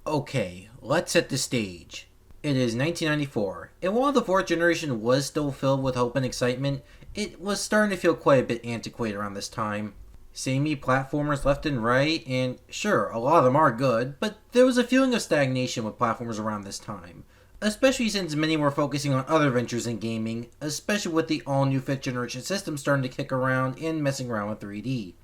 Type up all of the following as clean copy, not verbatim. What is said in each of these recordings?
Okay, let's set the stage. It is 1994, and while the fourth generation was still filled with hope and excitement, it was starting to feel quite a bit antiquated around this time. Samey platformers left and right, and sure, a lot of them are good, but there was a feeling of stagnation with platformers around this time. Especially since many were focusing on other ventures in gaming, especially with the all-new 5th generation system starting to kick around and messing around with 3D.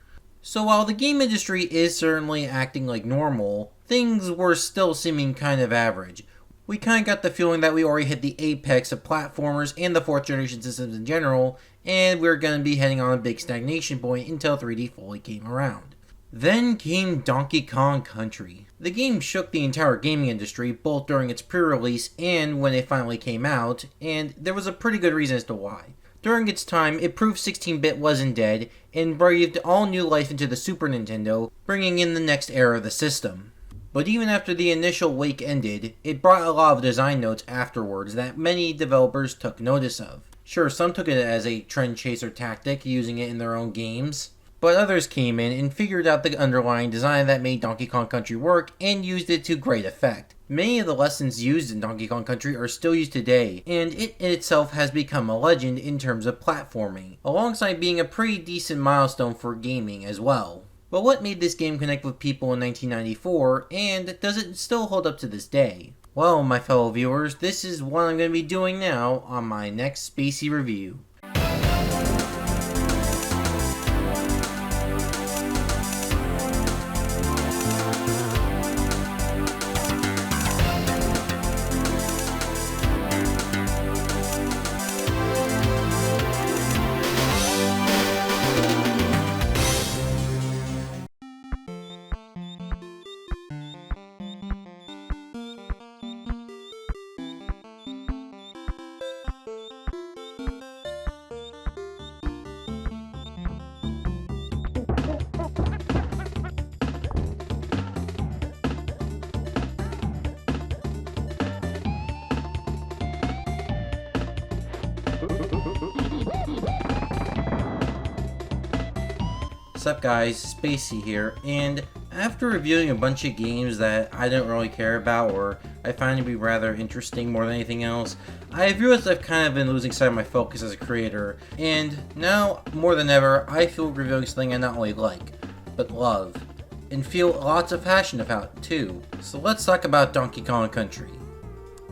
So while the game industry is certainly acting like normal, things were still seeming kind of average. We kind of got the feeling that we already hit the apex of platformers and the 4th generation systems in general, and we were going to be heading on a big stagnation point until 3D fully came around. Then came Donkey Kong Country. The game shook the entire gaming industry, both during its pre-release and when it finally came out, and there was a pretty good reason as to why. During its time, it proved 16-bit wasn't dead, and breathed all new life into the Super Nintendo, bringing in the next era of the system. But even after the initial wake ended, it brought a lot of design notes afterwards that many developers took notice of. Sure, some took it as a trend chaser tactic, using it in their own games, but others came in and figured out the underlying design that made Donkey Kong Country work and used it to great effect. Many of the lessons used in Donkey Kong Country are still used today, and it in itself has become a legend in terms of platforming, alongside being a pretty decent milestone for gaming as well. But what made this game connect with people in 1994, and does it still hold up to this day? Well, my fellow viewers, this is what I'm going to be doing now on my next Spacey review. What's up guys, Spacey here, and after reviewing a bunch of games that I don't really care about or I find to be rather interesting more than anything else, I've realized I've kind of been losing sight of my focus as a creator, and now, more than ever, I feel reviewing something I not only like, but love, and feel lots of passion about too. So let's talk about Donkey Kong Country.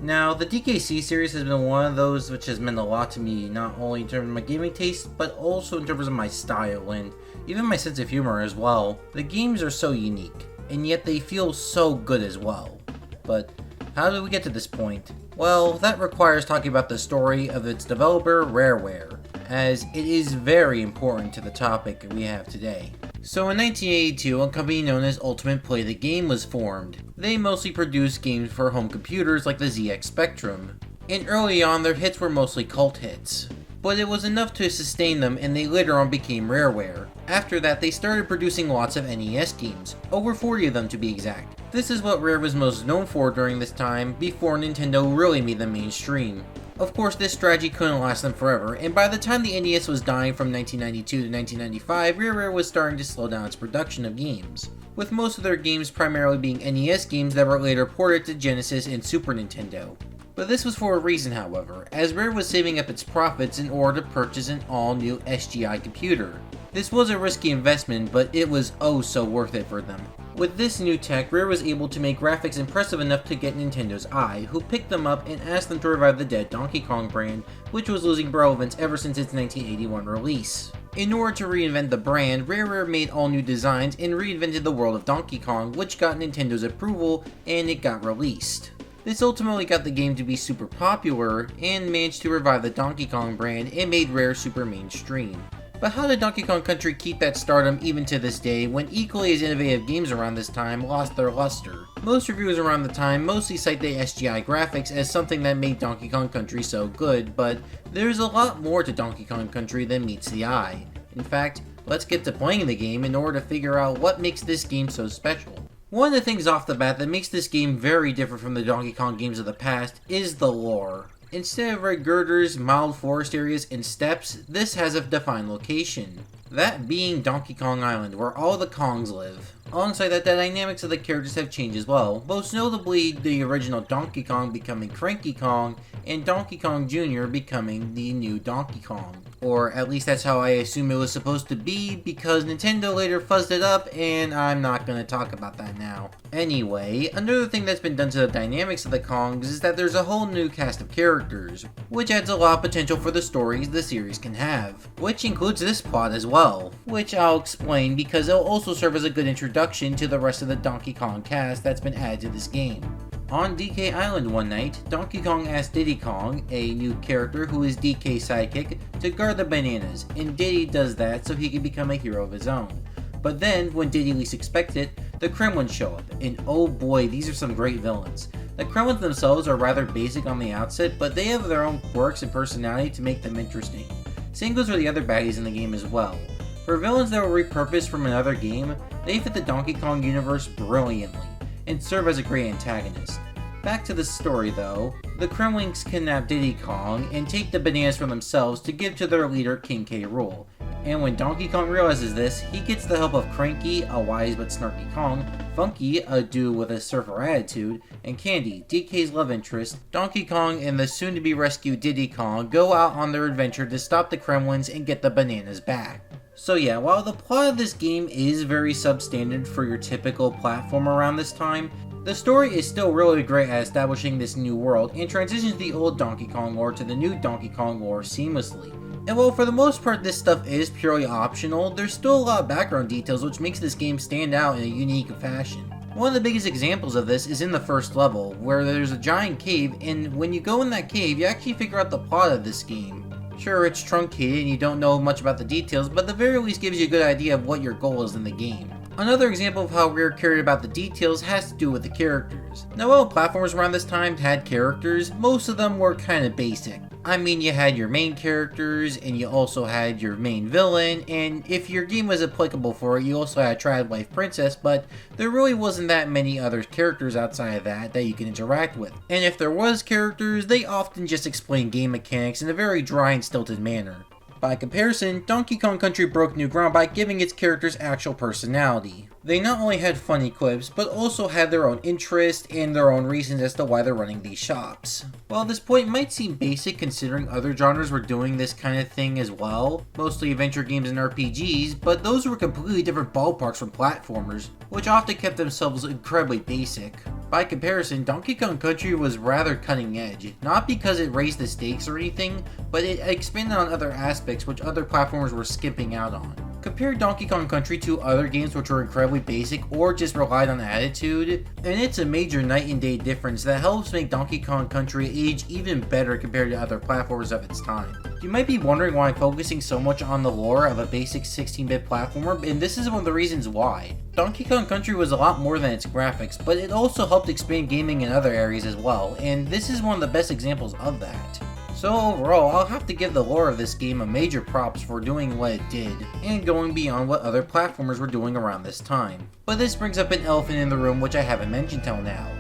Now, the DKC series has been one of those which has meant a lot to me, not only in terms of my gaming taste, but also in terms of my style, and even my sense of humor as well. The games are so unique, and yet they feel so good as well. But how did we get to this point? Well, that requires talking about the story of its developer, Rareware, as it is very important to the topic we have today. So in 1982, a company known as Ultimate Play the Game was formed. They mostly produced games for home computers like the ZX Spectrum, and early on their hits were mostly cult hits. But it was enough to sustain them, and they later on became Rareware. After that, they started producing lots of NES games, over 40 of them to be exact. This is what Rare was most known for during this time, before Nintendo really made them mainstream. Of course, this strategy couldn't last them forever, and by the time the NES was dying from 1992 to 1995, Rare was starting to slow down its production of games, with most of their games primarily being NES games that were later ported to Genesis and Super Nintendo. But this was for a reason, however, as Rare was saving up its profits in order to purchase an all-new SGI computer. This was a risky investment, but it was oh so worth it for them. With this new tech, Rare was able to make graphics impressive enough to get Nintendo's eye, who picked them up and asked them to revive the dead Donkey Kong brand, which was losing relevance ever since its 1981 release. In order to reinvent the brand, Rare made all new designs and reinvented the world of Donkey Kong, which got Nintendo's approval, and it got released. This ultimately got the game to be super popular, and managed to revive the Donkey Kong brand and made Rare super mainstream. But how did Donkey Kong Country keep that stardom even to this day, when equally as innovative games around this time lost their luster? Most reviewers around the time mostly cite the SGI graphics as something that made Donkey Kong Country so good, but there's a lot more to Donkey Kong Country than meets the eye. In fact, let's get to playing the game in order to figure out what makes this game so special. One of the things off the bat that makes this game very different from the Donkey Kong games of the past is the lore. Instead of red girders, mild forest areas, and steppes, this has a defined location. That being Donkey Kong Island, where all the Kongs live. Alongside that, the dynamics of the characters have changed as well, most notably the original Donkey Kong becoming Cranky Kong, and Donkey Kong Jr. becoming the new Donkey Kong. Or at least that's how I assume it was supposed to be, because Nintendo later fuzzed it up, and I'm not going to talk about that now. Anyway, another thing that's been done to the dynamics of the Kongs is that there's a whole new cast of characters, which adds a lot of potential for the stories the series can have, which includes this plot as well, which I'll explain because it'll also serve as a good introduction to the rest of the Donkey Kong cast that's been added to this game. On DK Island one night, Donkey Kong asked Diddy Kong, a new character who is DK's sidekick, to guard the bananas, and Diddy does that so he can become a hero of his own. But then, when Diddy least expects it, the Kremlins show up, and oh boy, these are some great villains. The Kremlins themselves are rather basic on the outset, but they have their own quirks and personality to make them interesting. Same goes for the other baddies in the game as well. For villains that were repurposed from another game, they fit the Donkey Kong universe brilliantly, and serve as a great antagonist. Back to the story though, the Kremlins kidnap Diddy Kong and take the bananas for themselves to give to their leader King K. Rool. And when Donkey Kong realizes this, he gets the help of Cranky, a wise but snarky Kong, Funky, a dude with a surfer attitude, and Candy, DK's love interest. Donkey Kong and the soon-to-be rescued Diddy Kong go out on their adventure to stop the Kremlins and get the bananas back. So yeah, while the plot of this game is very substandard for your typical platform around this time, the story is still really great at establishing this new world and transitions the old Donkey Kong lore to the new Donkey Kong lore seamlessly. And while for the most part this stuff is purely optional, there's still a lot of background details which makes this game stand out in a unique fashion. One of the biggest examples of this is in the first level, where there's a giant cave, and when you go in that cave, you actually figure out the plot of this game. Sure, it's truncated and you don't know much about the details, but at the very least gives you a good idea of what your goal is in the game. Another example of how Rare cared about the details has to do with the characters. Now while platformers around this time had characters, most of them were kinda basic. I mean, you had your main characters, and you also had your main villain, and if your game was applicable for it, you also had a Triad Wife Princess, but there really wasn't that many other characters outside of that you can interact with. And if there was characters, they often just explain game mechanics in a very dry and stilted manner. By comparison, Donkey Kong Country broke new ground by giving its characters actual personality. They not only had funny quips, but also had their own interests and their own reasons as to why they're running these shops. While this point might seem basic considering other genres were doing this kind of thing as well, mostly adventure games and RPGs, but those were completely different ballparks from platformers, which often kept themselves incredibly basic. By comparison, Donkey Kong Country was rather cutting edge, not because it raised the stakes or anything, but it expanded on other aspects which other platformers were skipping out on. Compare Donkey Kong Country to other games which were incredibly basic or just relied on attitude, and it's a major night and day difference that helps make Donkey Kong Country age even better compared to other platformers of its time. You might be wondering why I'm focusing so much on the lore of a basic 16-bit platformer, and this is one of the reasons why. Donkey Kong Country was a lot more than its graphics, but it also helped expand gaming in other areas as well, and this is one of the best examples of that. So overall, I'll have to give the lore of this game a major props for doing what it did, and going beyond what other platformers were doing around this time. But this brings up an elephant in the room which I haven't mentioned till now.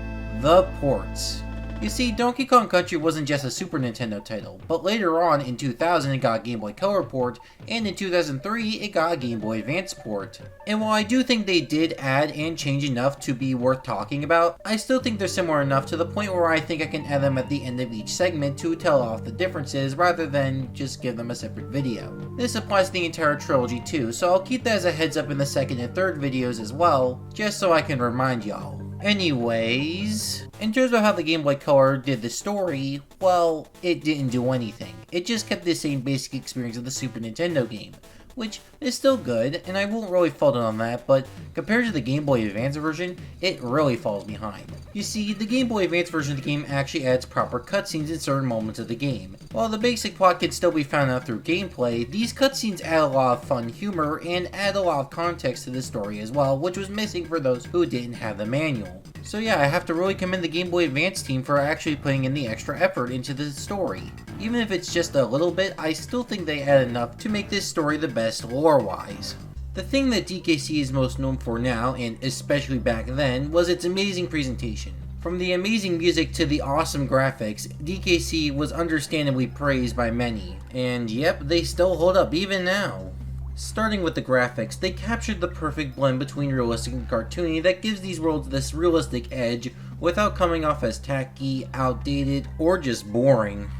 The ports. You see, Donkey Kong Country wasn't just a Super Nintendo title, but later on in 2000 it got a Game Boy Color port, and in 2003 it got a Game Boy Advance port. And while I do think they did add and change enough to be worth talking about, I still think they're similar enough to the point where I think I can add them at the end of each segment to tell off the differences rather than just give them a separate video. This applies to the entire trilogy too, so I'll keep that as a heads up in the second and third videos as well, just so I can remind y'all. Anyways, in terms of how the Game Boy Color did the story, well, it didn't do anything. It just kept the same basic experience of the Super Nintendo game, which is still good, and I won't really fault it on that, but compared to the Game Boy Advance version, it really falls behind. You see, the Game Boy Advance version of the game actually adds proper cutscenes in certain moments of the game. While the basic plot can still be found out through gameplay, these cutscenes add a lot of fun humor and add a lot of context to the story as well, which was missing for those who didn't have the manual. So yeah, I have to really commend the Game Boy Advance team for actually putting in the extra effort into the story. Even if it's just a little bit, I still think they add enough to make this story the best lore-wise. The thing that DKC is most known for now, and especially back then, was its amazing presentation. From the amazing music to the awesome graphics, DKC was understandably praised by many, and yep, they still hold up even now. Starting with the graphics, they captured the perfect blend between realistic and cartoony that gives these worlds this realistic edge without coming off as tacky, outdated, or just boring.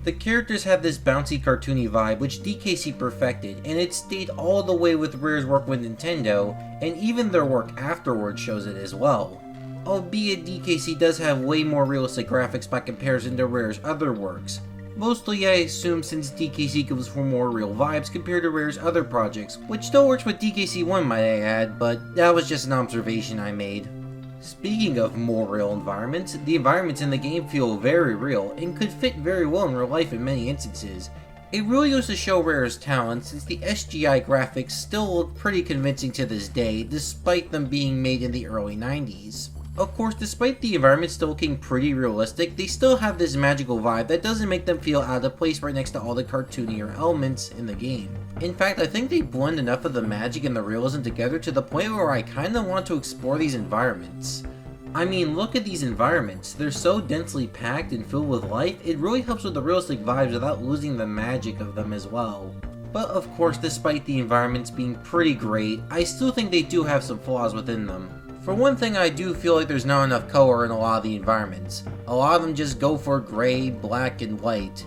The characters have this bouncy cartoony vibe which DKC perfected, and it stayed all the way with Rare's work with Nintendo, and even their work afterwards shows it as well. Albeit DKC does have way more realistic graphics by comparison to Rare's other works. Mostly I assume since DKC goes for more real vibes compared to Rare's other projects, which still works with DKC 1 might I add, but that was just an observation I made. Speaking of more real environments, the environments in the game feel very real and could fit very well in real life in many instances. It really goes to show Rare's talent since the SGI graphics still look pretty convincing to this day despite them being made in the early 90s. Of course, despite the environment still looking pretty realistic, they still have this magical vibe that doesn't make them feel out of place right next to all the cartoonier elements in the game. In fact, I think they blend enough of the magic and the realism together to the point where I kinda want to explore these environments. I mean, look at these environments. They're so densely packed and filled with life, it really helps with the realistic vibes without losing the magic of them as well. But of course, despite the environments being pretty great, I still think they do have some flaws within them. For one thing, I do feel like there's not enough color in a lot of the environments. A lot of them just go for gray, black, and white.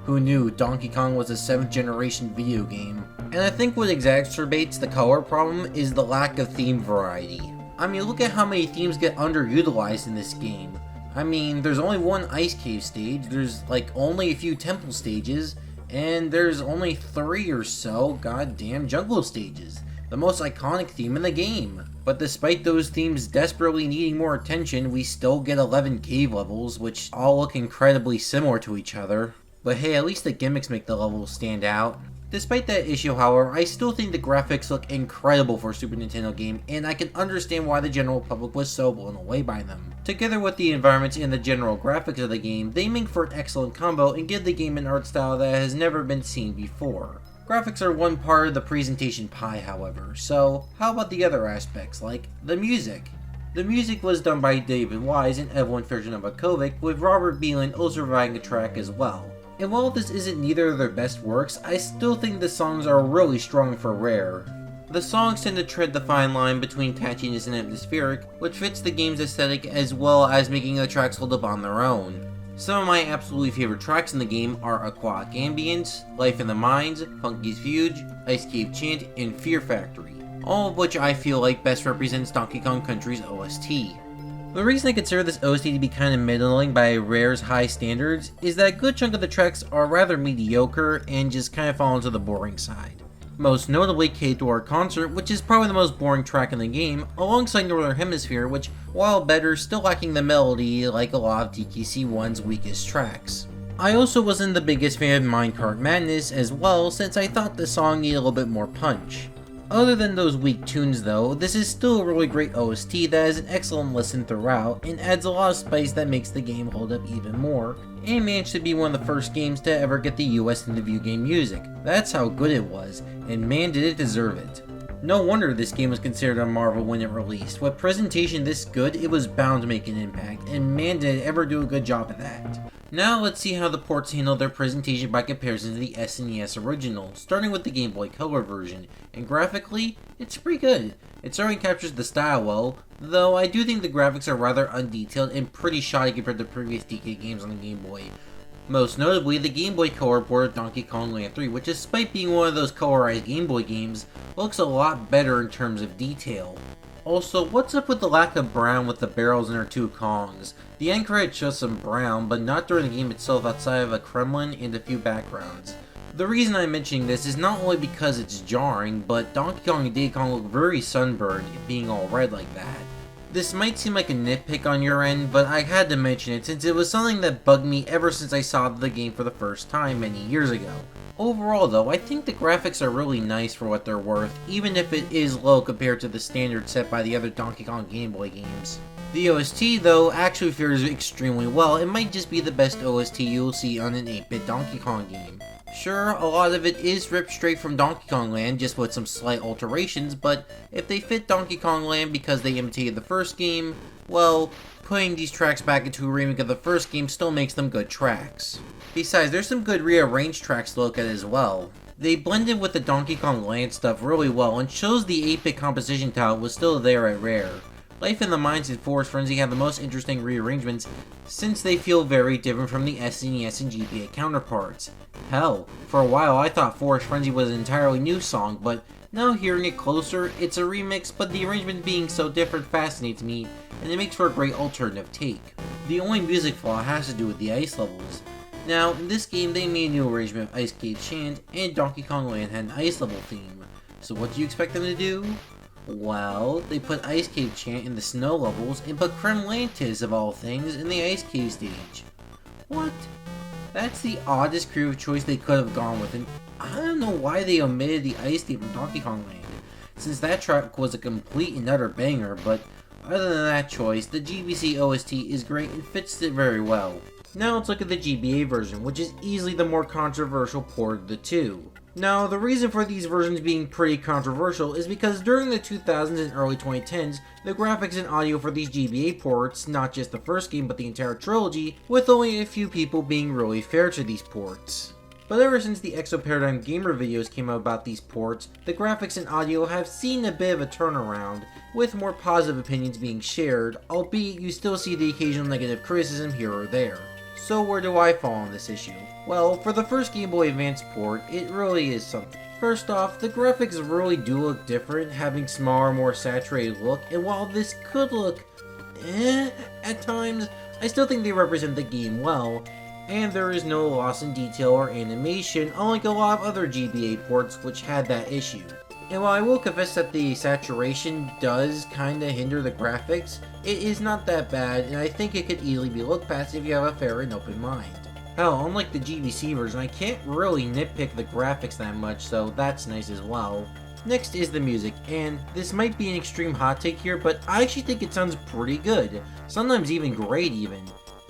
Who knew Donkey Kong was a 7th generation video game? And I think what exacerbates the color problem is the lack of theme variety. I mean, look at how many themes get underutilized in this game. I mean, there's only one ice cave stage, there's like only a few temple stages, and there's only 3 or so goddamn jungle stages. The most iconic theme in the game. But despite those themes desperately needing more attention, we still get 11 cave levels, which all look incredibly similar to each other. But hey, at least the gimmicks make the levels stand out. Despite that issue, however, I still think the graphics look incredible for a Super Nintendo game, and I can understand why the general public was so blown away by them. Together with the environments and the general graphics of the game, they make for an excellent combo and give the game an art style that has never been seen before. Graphics are one part of the presentation pie, however, so how about the other aspects, like the music? The music was done by David Wise and Evelyn Ferzhinovakovic, with Robert Beelan also providing a track as well. And while this isn't neither of their best works, I still think the songs are really strong for Rare. The songs tend to tread the fine line between catchiness and atmospheric, which fits the game's aesthetic as well as making the tracks hold up on their own. Some of my absolutely favorite tracks in the game are Aquatic Ambience, Life in the Mines, Funky's Fuge, Ice Cave Chant, and Fear Factory, all of which I feel like best represents Donkey Kong Country's OST. The reason I consider this OST to be kinda middling by Rare's high standards is that a good chunk of the tracks are rather mediocre and just kinda fall into the boring side. Most notably K2R Concert, which is probably the most boring track in the game, alongside Northern Hemisphere, which, while better, still lacking the melody like a lot of DKC 1's weakest tracks. I also wasn't the biggest fan of Minecart Madness as well, since I thought the song needed a little bit more punch. Other than those weak tunes though, this is still a really great OST that is an excellent listen throughout, and adds a lot of spice that makes the game hold up even more, and managed to be one of the first games to ever get the US into video game music. That's how good it was, and man did it deserve it. No wonder this game was considered a marvel when it released. With presentation this good, it was bound to make an impact, and man did it ever do a good job at that. Now let's see how the ports handle their presentation by comparison to the SNES original, starting with the Game Boy Color version, and graphically, it's pretty good. It certainly captures the style well, though I do think the graphics are rather undetailed and pretty shoddy compared to previous DK games on the Game Boy. Most notably, the Game Boy Color port of Donkey Kong Land 3, which despite being one of those colorized Game Boy games, looks a lot better in terms of detail. Also, what's up with the lack of brown with the barrels in our two Kongs? The end credits show some brown, but not during the game itself outside of a Kremlin and a few backgrounds. The reason I'm mentioning this is not only because it's jarring, but Donkey Kong and Diddy Kong look very sunburned, being all red like that. This might seem like a nitpick on your end, but I had to mention it since it was something that bugged me ever since I saw the game for the first time many years ago. Overall though, I think the graphics are really nice for what they're worth, even if it is low compared to the standard set by the other Donkey Kong Game Boy games. The OST though actually fares extremely well. It might just be the best OST you'll see on an 8-bit Donkey Kong game. Sure, a lot of it is ripped straight from Donkey Kong Land, just with some slight alterations, but if they fit Donkey Kong Land because they imitated the first game, well, putting these tracks back into a remake of the first game still makes them good tracks. Besides, there's some good rearranged tracks to look at as well. They blended with the Donkey Kong Land stuff really well and shows the 8-bit composition talent was still there at Rare. Life in the Mines and Forest Frenzy have the most interesting rearrangements since they feel very different from the SNES and GBA counterparts. Hell, for a while I thought Forest Frenzy was an entirely new song, but now hearing it closer, it's a remix, but the arrangement being so different fascinates me, and it makes for a great alternative take. The only music flaw has to do with the ice levels. Now, in this game they made a new arrangement of Ice Cave Chant, and Donkey Kong Land had an ice level theme. So what do you expect them to do? Well, they put Ice Cave Chant in the snow levels and put Kremlantis of all things in the Ice Cave stage. What? That's the oddest creative choice they could have gone with, and I don't know why they omitted the ice theme from Donkey Kong Land, since that track was a complete and utter banger, but other than that choice, the GBC OST is great and fits it very well. Now let's look at the GBA version, which is easily the more controversial port of the two. Now, the reason for these versions being pretty controversial is because during the 2000s and early 2010s, the graphics and audio for these GBA ports, not just the first game but the entire trilogy, with only a few people being really fair to these ports. But ever since the Exo Paradigm Gamer videos came out about these ports, the graphics and audio have seen a bit of a turnaround, with more positive opinions being shared, albeit you still see the occasional negative criticism here or there. So where do I fall on this issue? Well, for the first Game Boy Advance port, it really is something. First off, the graphics really do look different, having smaller, more saturated look, and while this could look at times, I still think they represent the game well, and there is no loss in detail or animation, unlike a lot of other GBA ports which had that issue. And while I will confess that the saturation does kinda hinder the graphics, it is not that bad, and I think it could easily be looked past if you have a fair and open mind. Hell, unlike the GBC version, I can't really nitpick the graphics that much, so that's nice as well. Next is the music, and this might be an extreme hot take here, but I actually think it sounds pretty good, sometimes even great even.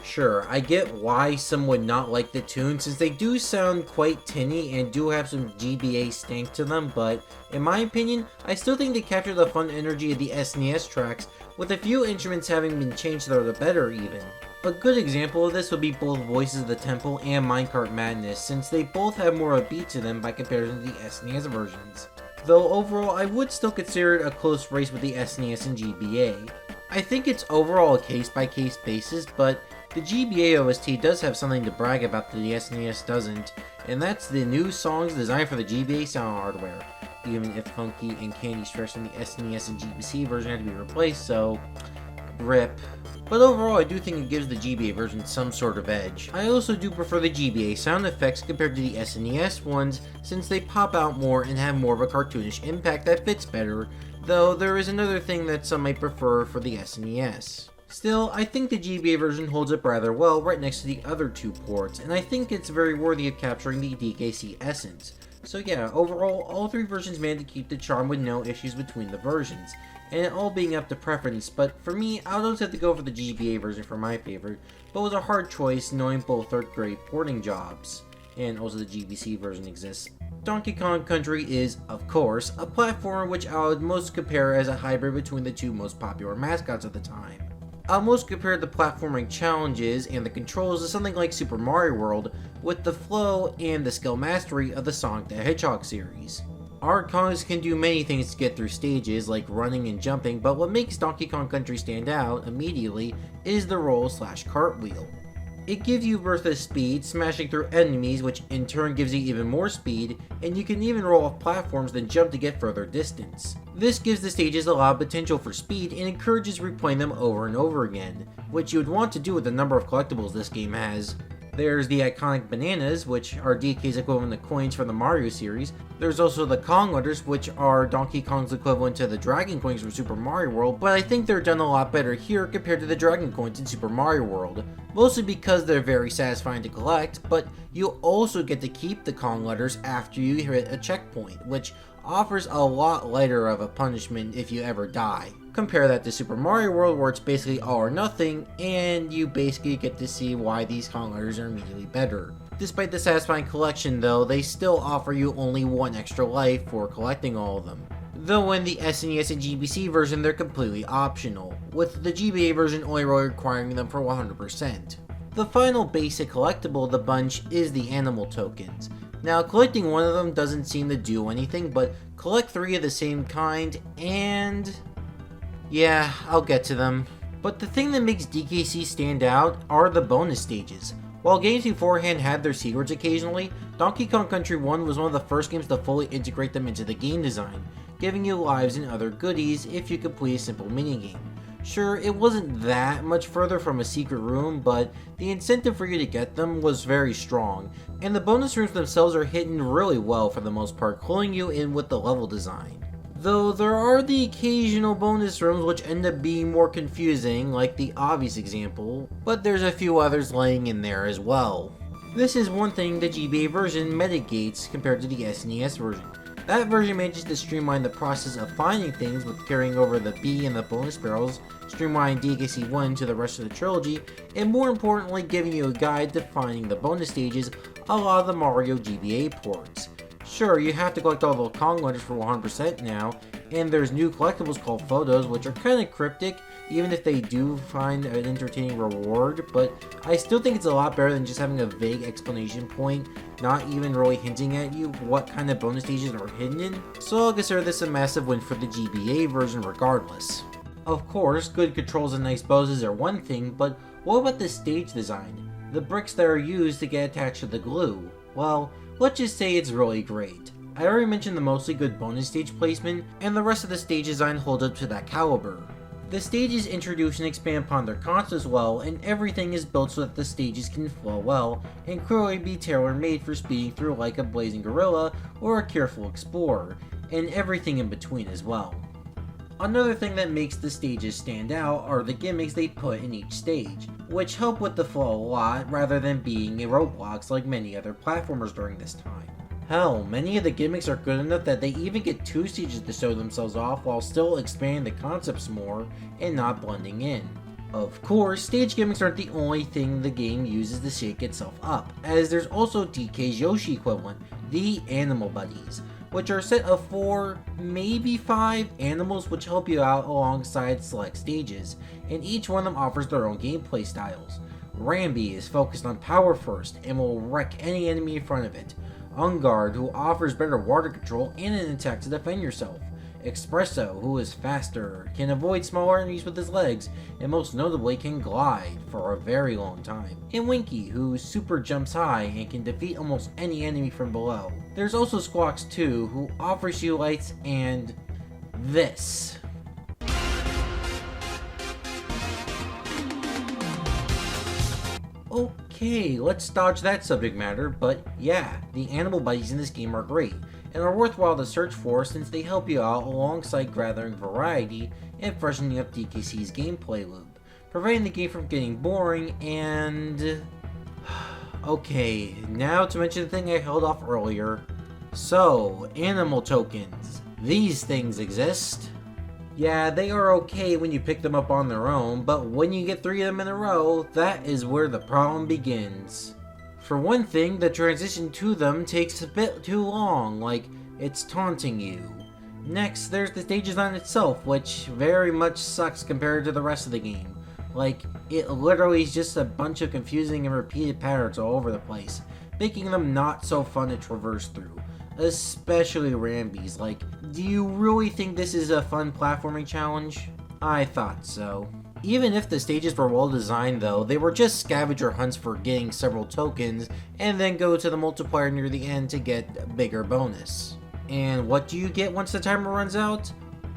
Sure, I get why some would not like the tune since they do sound quite tinny and do have some GBA stank to them, but in my opinion, I still think they capture the fun energy of the SNES tracks, with a few instruments having been changed for the better even. A good example of this would be both Voices of the Temple and Minecart Madness, since they both have more of a beat to them by comparison to the SNES versions. Though overall, I would still consider it a close race with the SNES and GBA. I think it's overall a case-by-case basis, but the GBA OST does have something to brag about that the SNES doesn't, and that's the new songs designed for the GBA sound hardware, even if Funky and Candy Stretch from the SNES and GBC version had to be replaced, so RIP. But overall, I do think it gives the GBA version some sort of edge. I also do prefer the GBA sound effects compared to the SNES ones, since they pop out more and have more of a cartoonish impact that fits better, though there is another thing that some might prefer for the SNES. Still, I think the GBA version holds up rather well right next to the other two ports, and I think it's very worthy of capturing the DKC essence. So yeah, overall, all three versions managed to keep the charm with no issues between the versions, and it all being up to preference, but for me, I'll always have to go for the GBA version for my favorite, but it was a hard choice knowing both are great porting jobs, and also the GBC version exists. Donkey Kong Country is, of course, a platformer which I would most compare as a hybrid between the two most popular mascots at the time. I'll most compare the platforming challenges and the controls to something like Super Mario World, with the flow and the skill mastery of the Sonic the Hedgehog series. Our Kongs can do many things to get through stages, like running and jumping, but what makes Donkey Kong Country stand out immediately is the roll/cartwheel. It gives you burst of speed, smashing through enemies, which in turn gives you even more speed, and you can even roll off platforms then jump to get further distance. This gives the stages a lot of potential for speed and encourages replaying them over and over again, which you would want to do with the number of collectibles this game has. There's the iconic bananas, which are DK's equivalent to coins from the Mario series. There's also the Kong letters, which are Donkey Kong's equivalent to the Dragon coins from Super Mario World, but I think they're done a lot better here compared to the Dragon coins in Super Mario World. Mostly because they're very satisfying to collect, but you also get to keep the Kong letters after you hit a checkpoint, which offers a lot lighter of a punishment if you ever die. Compare that to Super Mario World, where it's basically all or nothing, and you basically get to see why these Kong letters are immediately better. Despite the satisfying collection though, they still offer you only one extra life for collecting all of them. Though in the SNES and GBC version they're completely optional, with the GBA version only requiring them for 100%. The final basic collectible of the bunch is the animal tokens. Now, collecting one of them doesn't seem to do anything, but collect 3 of the same kind, and yeah, I'll get to them. But the thing that makes DKC stand out are the bonus stages. While games beforehand had their secrets occasionally, Donkey Kong Country 1 was one of the first games to fully integrate them into the game design, giving you lives and other goodies if you complete a simple minigame. Sure, it wasn't that much further from a secret room, but the incentive for you to get them was very strong, and the bonus rooms themselves are hidden really well for the most part, cluing you in with the level design. Though there are the occasional bonus rooms which end up being more confusing, like the obvious example, but there's a few others laying in there as well. This is one thing the GBA version mitigates compared to the SNES version. That version manages to streamline the process of finding things with carrying over the B and the bonus barrels, streamlining DKC 1 to the rest of the trilogy, and more importantly giving you a guide to finding the bonus stages a la the Mario GBA ports. Sure, you have to collect all the Kong letters for 100% now, and there's new collectibles called photos, which are kinda cryptic, even if they do find an entertaining reward, but I still think it's a lot better than just having a vague explanation point, not even really hinting at you what kind of bonus stages are hidden in, so I'll consider this a massive win for the GBA version regardless. Of course, good controls and nice poses are one thing, but what about the stage design? The bricks that are used to get attached to the glue? Well, let's just say it's really great. I already mentioned the mostly good bonus stage placement, and the rest of the stage design holds up to that caliber. The stages introduce and expand upon their concepts well, and everything is built so that the stages can flow well, and clearly be tailor-made for speeding through like a blazing gorilla or a careful explorer, and everything in between as well. Another thing that makes the stages stand out are the gimmicks they put in each stage, which help with the flow a lot rather than being roadblocks like many other platformers during this time. Hell, many of the gimmicks are good enough that they even get 2 stages to show themselves off while still expanding the concepts more and not blending in. Of course, stage gimmicks aren't the only thing the game uses to shake itself up, as there's also DK's Yoshi equivalent, the Animal Buddies, which are a set of 4, maybe 5 animals which help you out alongside select stages, and each one of them offers their own gameplay styles. Rambi is focused on power first and will wreck any enemy in front of it. Ungard, who offers better water control and an attack to defend yourself. Espresso, who is faster, can avoid small enemies with his legs, and most notably can glide for a very long time. And Winky, who super jumps high and can defeat almost any enemy from below. There's also Squawks too, who offers you lights and this. Okay, let's dodge that subject matter, but yeah, the animal buddies in this game are great, and are worthwhile to search for since they help you out alongside gathering variety and freshening up DKC's gameplay loop, preventing the game from getting boring and... Okay, now to mention the thing I held off earlier. So, animal tokens. These things exist. Yeah, they are okay when you pick them up on their own, but when you get 3 of them in a row, that is where the problem begins. For one thing, the transition to them takes a bit too long, like it's taunting you. Next, there's the stage design itself, which very much sucks compared to the rest of the game. Like, it literally is just a bunch of confusing and repeated patterns all over the place, making them not so fun to traverse through. Especially Rambi's. Like, do you really think this is a fun platforming challenge? I thought so. Even if the stages were well designed though, they were just scavenger hunts for getting several tokens, and then go to the multiplier near the end to get a bigger bonus. And what do you get once the timer runs out?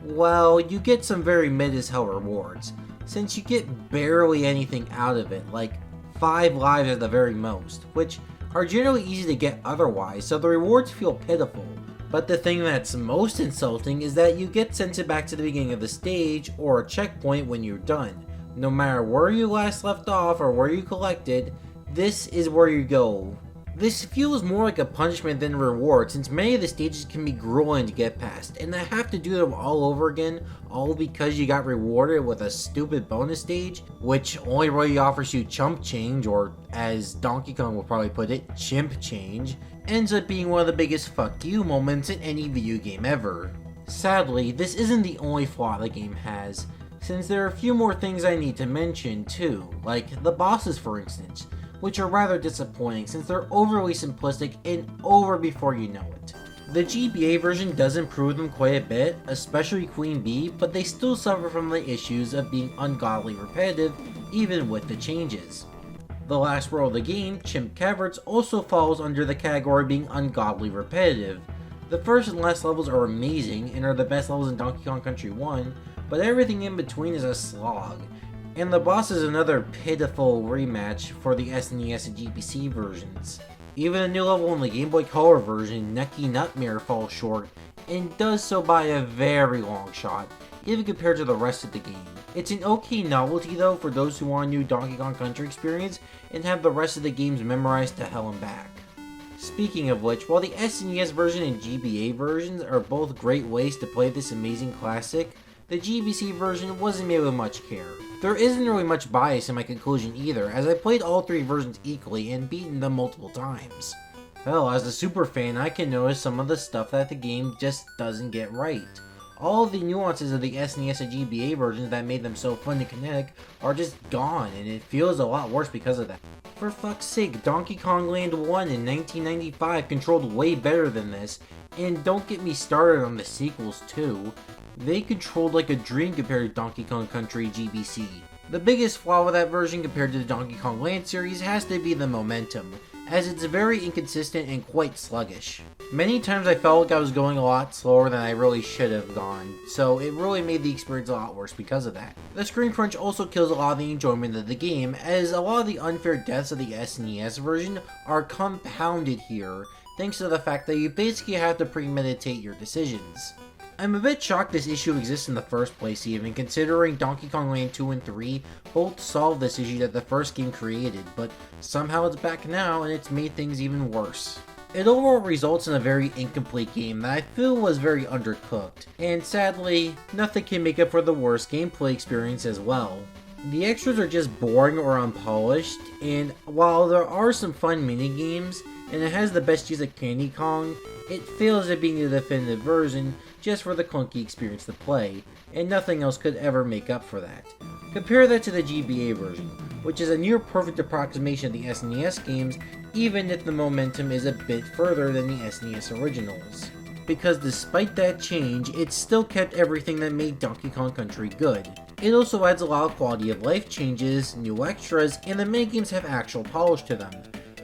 Well, you get some very mid as hell rewards, since you get barely anything out of it, like 5 lives at the very most, which are generally easy to get otherwise, so the rewards feel pitiful. But the thing that's most insulting is that you get sent back to the beginning of the stage or a checkpoint when you're done. No matter where you last left off or where you collected, this is where you go. This feels more like a punishment than a reward, since many of the stages can be grueling to get past, and I have to do them all over again, all because you got rewarded with a stupid bonus stage, which only really offers you chump change, or as Donkey Kong will probably put it, chimp change, ends up being one of the biggest fuck you moments in any video game ever. Sadly, this isn't the only flaw the game has, since there are a few more things I need to mention too, like the bosses for instance. which are rather disappointing since they're overly simplistic and over before you know it. The GBA version does improve them quite a bit, especially Queen Bee, but they still suffer from the issues of being ungodly repetitive even with the changes. The last world of the game, Chimp Caverns, also falls under the category of being ungodly repetitive. The first and last levels are amazing and are the best levels in Donkey Kong Country 1, but everything in between is a slog. And the boss is another pitiful rematch for the SNES and GBC versions. Even a new level in the Game Boy Color version, Necky Nutmere, falls short, and does so by a very long shot, even compared to the rest of the game. It's an okay novelty though for those who want a new Donkey Kong Country experience and have the rest of the games memorized to hell and back. Speaking of which, while the SNES version and GBA versions are both great ways to play this amazing classic, the GBC version wasn't made with much care. There isn't really much bias in my conclusion either, as I played all three versions equally and beaten them multiple times. Hell, as a super fan, I can notice some of the stuff that the game just doesn't get right. All of the nuances of the SNES and GBA versions that made them so fun and kinetic are just gone, and it feels a lot worse because of that. For fuck's sake, Donkey Kong Land 1 in 1995 controlled way better than this, and don't get me started on the sequels too. They controlled like a dream compared to Donkey Kong Country GBC. The biggest flaw with that version compared to the Donkey Kong Land series has to be the momentum, as it's very inconsistent and quite sluggish. Many times I felt like I was going a lot slower than I really should have gone, so it really made the experience a lot worse because of that. The screen crunch also kills a lot of the enjoyment of the game, as a lot of the unfair deaths of the SNES version are compounded here, thanks to the fact that you basically have to premeditate your decisions. I'm a bit shocked this issue exists in the first place even, considering Donkey Kong Land 2 and 3 both solved this issue that the first game created, but somehow it's back now and it's made things even worse. It overall results in a very incomplete game that I feel was very undercooked, and sadly, nothing can make up for the worst gameplay experience as well. The extras are just boring or unpolished, and while there are some fun minigames, and it has the best use of Candy Kong, it fails at being the definitive version just for the clunky experience to play, and nothing else could ever make up for that. Compare that to the GBA version, which is a near perfect approximation of the SNES games, even if the momentum is a bit further than the SNES originals. Because despite that change, it still kept everything that made Donkey Kong Country good. It also adds a lot of quality of life changes, new extras, and the minigames have actual polish to them.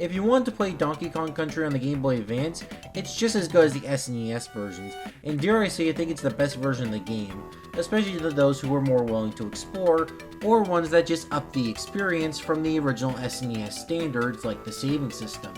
If you want to play Donkey Kong Country on the Game Boy Advance, it's just as good as the SNES versions, and dare I say I think it's the best version of the game, especially to those who are more willing to explore, or ones that just up the experience from the original SNES standards like the saving system.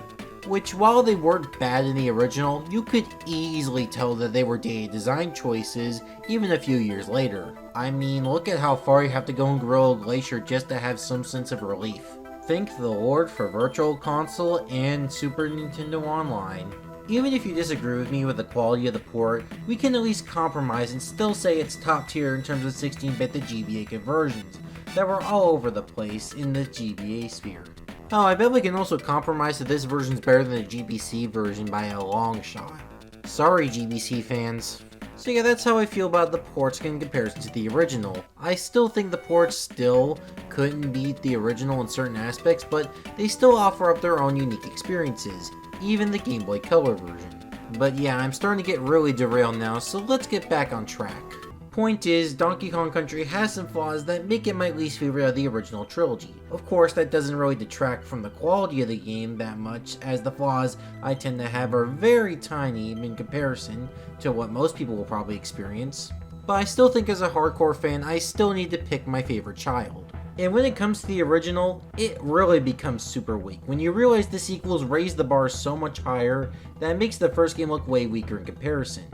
Which, while they weren't bad in the original, you could easily tell that they were dated design choices even a few years later. I mean, look at how far you have to go in Gorilla Glacier just to have some sense of relief. Thank the Lord for Virtual Console and Super Nintendo Online. Even if you disagree with me with the quality of the port, we can at least compromise and still say it's top tier in terms of 16-bit to GBA conversions that were all over the place in the GBA sphere. Oh, I bet we can also compromise that this version's better than the GBC version by a long shot. Sorry, GBC fans. So yeah, that's how I feel about the ports in comparison to the original. I still think the ports still couldn't beat the original in certain aspects, but they still offer up their own unique experiences, even the Game Boy Color version. But yeah, I'm starting to get really derailed now, so let's get back on track. Point is, Donkey Kong Country has some flaws that make it my least favorite of the original trilogy. Of course, that doesn't really detract from the quality of the game that much, as the flaws I tend to have are very tiny in comparison to what most people will probably experience. But I still think as a hardcore fan, I still need to pick my favorite child. And when it comes to the original, it really becomes super weak when you realize the sequels raise the bar so much higher that it makes the first game look way weaker in comparison.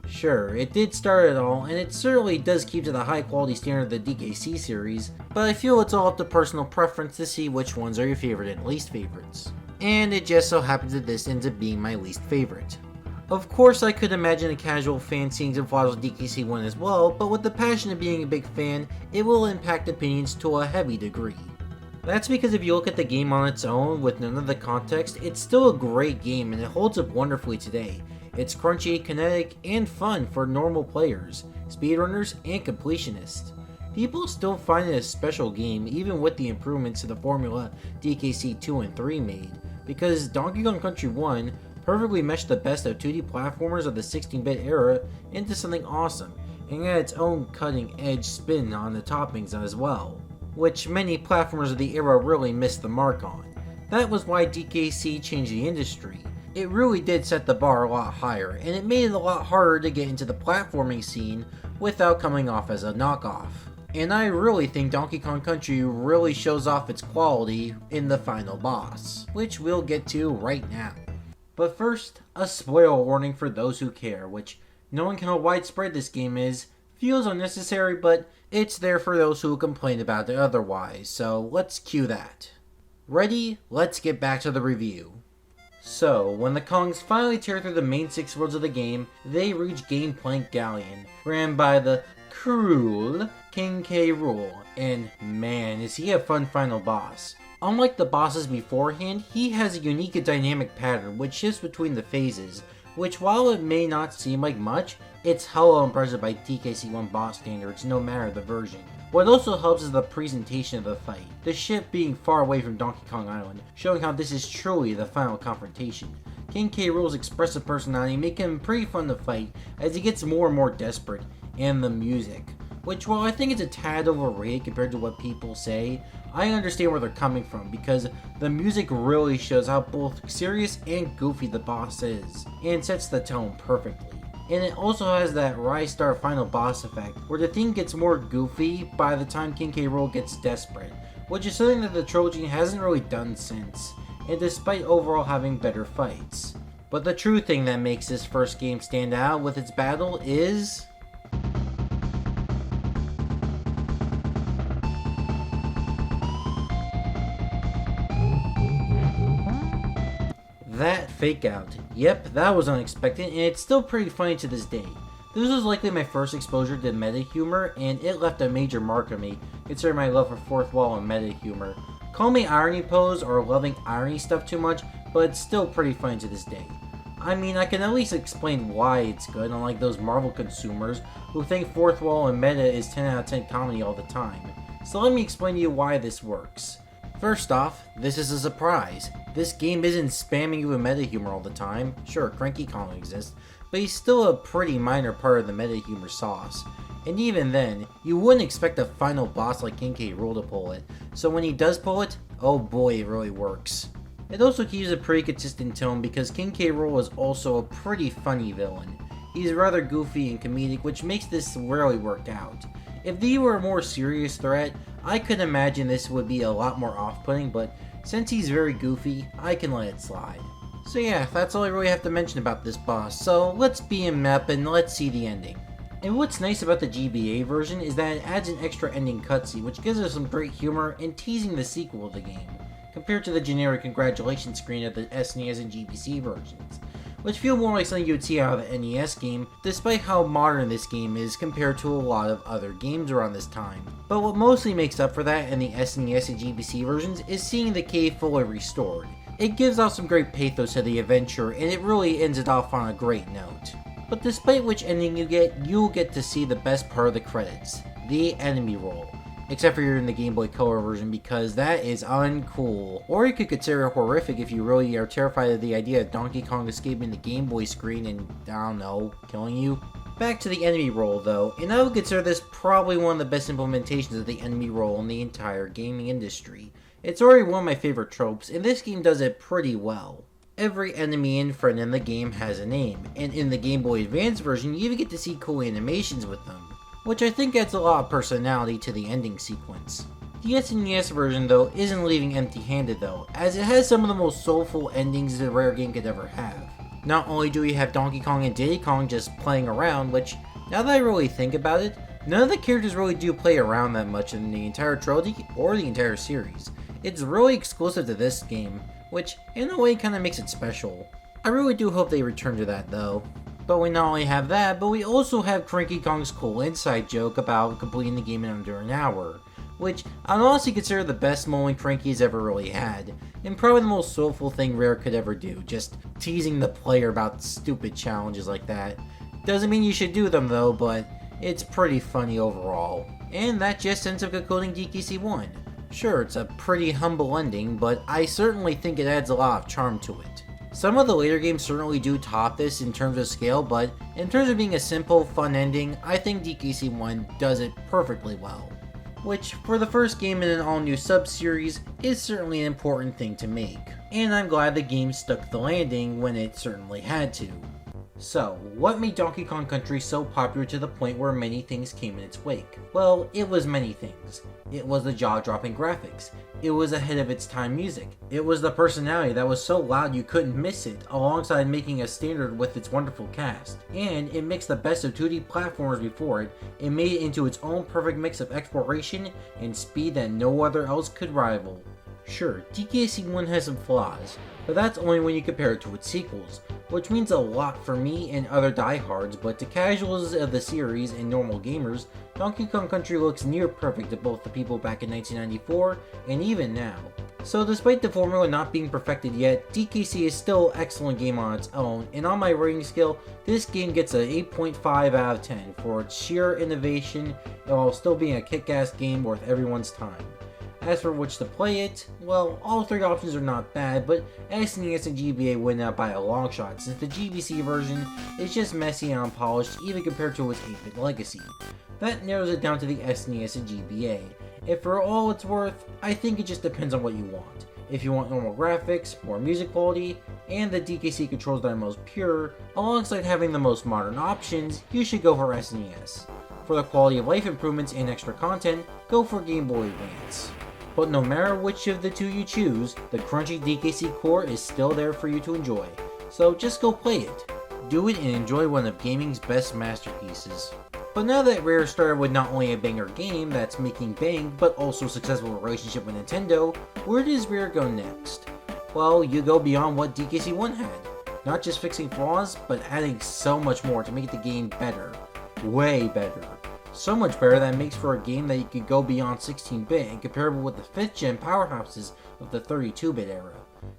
Sure, it did start it all, and it certainly does keep to the high quality standard of the DKC series, but I feel it's all up to personal preference to see which ones are your favorite and least favorites. And it just so happens that this ends up being my least favorite. Of course, I could imagine a casual fan seeing some flaws with DKC 1 as well, but with the passion of being a big fan, it will impact opinions to a heavy degree. That's because if you look at the game on its own, with none of the context, it's still a great game and it holds up wonderfully today. It's crunchy, kinetic, and fun for normal players, speedrunners, and completionists. people still find it a special game even with the improvements to the formula DKC 2 and 3 made, because Donkey Kong Country 1 perfectly meshed the best of 2D platformers of the 16-bit era into something awesome, and had its own cutting-edge spin on the toppings as well, which many platformers of the era really missed the mark on. That was why DKC changed the industry. It really did set the bar a lot higher, and it made it a lot harder to get into the platforming scene without coming off as a knockoff. And I really think Donkey Kong Country really shows off its quality in the final boss, which we'll get to right now. But first, a spoiler warning for those who care, which, knowing how widespread this game is, feels unnecessary, but it's there for those who complain about it otherwise, so let's cue that. Ready? Let's get back to the review. So, when the Kongs finally tear through the main 6 worlds of the game, they reach Gangplank Galleon, ran by the cruel King K. Rool, and man, is he a fun final boss. Unlike the bosses beforehand, he has a unique and dynamic pattern which shifts between the phases, which while it may not seem like much, it's hella impressive by DKC1 boss standards no matter the version. What also helps is the presentation of the fight, the ship being far away from Donkey Kong Island, showing how this is truly the final confrontation. King K. Rool's expressive personality make him pretty fun to fight as he gets more and more desperate, and the music, which while I think it's a tad overrated compared to what people say, I understand where they're coming from because the music really shows how both serious and goofy the boss is, and sets the tone perfectly. And it also has that Rise Star final boss effect, where the theme gets more goofy by the time King K. Rool gets desperate, which is something that the trilogy hasn't really done since, and despite overall having better fights. But the true thing that makes this first game stand out with its battle is that fake out. Yep, that was unexpected, and it's still pretty funny to this day. This was likely my first exposure to meta humor, and it left a major mark on me, considering my love for fourth wall and meta humor. Call me irony pose or loving irony stuff too much, but it's still pretty funny to this day. I mean, I can at least explain why it's good, unlike those Marvel consumers who think fourth wall and meta is 10 out of 10 comedy all the time. So let me explain to you why this works. First off, this is a surprise. This game isn't spamming you with meta humor all the time. Sure, Cranky Kong exists, but he's still a pretty minor part of the meta humor sauce. And even then, you wouldn't expect a final boss like King K. Rool to pull it, so when he does pull it, oh boy, it really works. It also keeps a pretty consistent tone because King K. Rool is also a pretty funny villain. He's rather goofy and comedic, which makes this rarely work out. If he were a more serious threat, I could imagine this would be a lot more off-putting, but since he's very goofy, I can let it slide. So yeah, that's all I really have to mention about this boss, so let's beam him up and let's see the ending. And what's nice about the GBA version is that it adds an extra ending cutscene, which gives us some great humor and teasing the sequel of the game, compared to the generic congratulations screen of the SNES and GBC versions, which feel more like something you would see out of the NES game, despite how modern this game is compared to a lot of other games around this time. But what mostly makes up for that in the SNES and GBC versions is seeing the cave fully restored. It gives off some great pathos to the adventure, and it really ends it off on a great note. But despite which ending you get, you'll get to see the best part of the credits, the enemy roll. Except for you're in the Game Boy Color version, because that is uncool. Or you could consider it horrific if you really are terrified of the idea of Donkey Kong escaping the Game Boy screen and, I don't know, killing you. Back to the enemy roll though, and I would consider this probably one of the best implementations of the enemy roll in the entire gaming industry. It's already one of my favorite tropes, and this game does it pretty well. Every enemy and friend in the game has a name, and in the Game Boy Advance version you even get to see cool animations with them, which I think adds a lot of personality to the ending sequence. The SNES version though isn't leaving empty-handed though, as it has some of the most soulful endings a rare game could ever have. Not only do we have Donkey Kong and Diddy Kong just playing around, which, now that I really think about it, none of the characters really do play around that much in the entire trilogy or the entire series. It's really exclusive to this game, which in a way kinda makes it special. I really do hope they return to that though. But we not only have that, but we also have Cranky Kong's cool inside joke about completing the game in under an hour, which I'd honestly consider the best moment Cranky's ever really had, and probably the most soulful thing Rare could ever do, just teasing the player about stupid challenges like that. Doesn't mean you should do them though, but it's pretty funny overall. And that just ends up concluding DKC1. Sure, it's a pretty humble ending, but I certainly think it adds a lot of charm to it. Some of the later games certainly do top this in terms of scale, but in terms of being a simple, fun ending, I think DKC1 does it perfectly well. Which, for the first game in an all-new sub-series, is certainly an important thing to make. And I'm glad the game stuck the landing when it certainly had to. So, what made Donkey Kong Country so popular to the point where many things came in its wake? Well, it was many things. It was the jaw-dropping graphics. It was ahead of its time music. It was the personality that was so loud you couldn't miss it, alongside making a standard with its wonderful cast. And it mixed the best of 2D platformers before it, and made it into its own perfect mix of exploration and speed that no other else could rival. Sure, DKC1 has some flaws, but that's only when you compare it to its sequels, which means a lot for me and other diehards, but to casuals of the series and normal gamers, Donkey Kong Country looks near perfect to both the people back in 1994 and even now. So despite the formula not being perfected yet, DKC is still an excellent game on its own, and on my rating scale, this game gets an 8.5 out of 10 for its sheer innovation while still being a kick-ass game worth everyone's time. As for which to play it, well, all three options are not bad, but SNES and GBA win out by a long shot since the GBC version is just messy and unpolished even compared to its 8-bit legacy. That narrows it down to the SNES and GBA. If for all it's worth, I think it just depends on what you want. If you want normal graphics, more music quality, and the DKC controls that are most pure, alongside having the most modern options, you should go for SNES. For the quality of life improvements and extra content, go for Game Boy Advance. But no matter which of the two you choose, the crunchy DKC core is still there for you to enjoy. So just go play it. Do it and enjoy one of gaming's best masterpieces. But now that Rare started with not only a banger game that's making bank, but also a successful relationship with Nintendo, where does Rare go next? Well, you go beyond what DKC1 had. Not just fixing flaws, but adding so much more to make the game better. Way better. So much better that it makes for a game that you could go beyond 16-bit and comparable with the 5th gen powerhouses of the 32-bit era.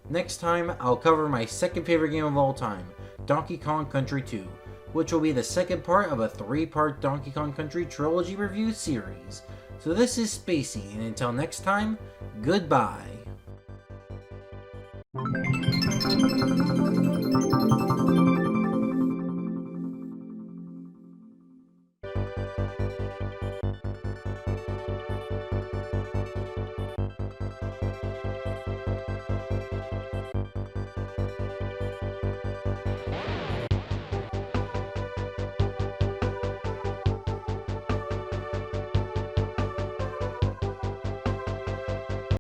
Next time, I'll cover my second favorite game of all time, Donkey Kong Country 2, which will be the second part of a 3-part Donkey Kong Country trilogy review series. So this is Spacey, and until next time, goodbye.